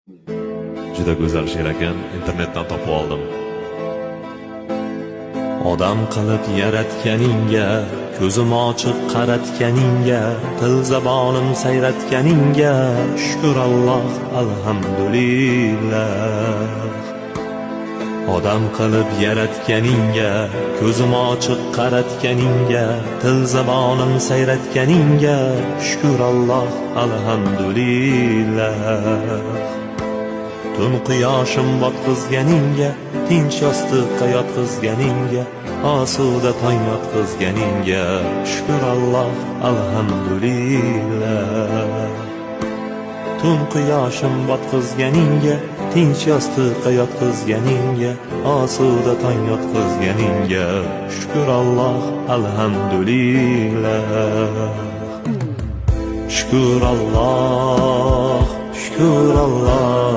Juda go'zal she'r ekan, internetdan topib oldim. Odam qilib yaratganingga, ko'zim ochiq qaratganingga, til zabonim sayratganingga, shukr Alloh, alhamdulillah. Odam qilib yaratganingga, ko'zim ochiq qaratganingga, til zabonim sayratganingga, shukr Alloh, alhamdulillah. Tun quyoshim botqizganingga, tinch yostiqqa yotqizganingga, osuda tong yotqizganingga, shukr Alloh, alhamdulillah. Tun quyoshim botqizganingga, tinch yostiqqa yotqizganingga, osuda tong yotqizganingga, shukr Alloh, alhamdulillah. Shukr Alloh, shukr Alloh.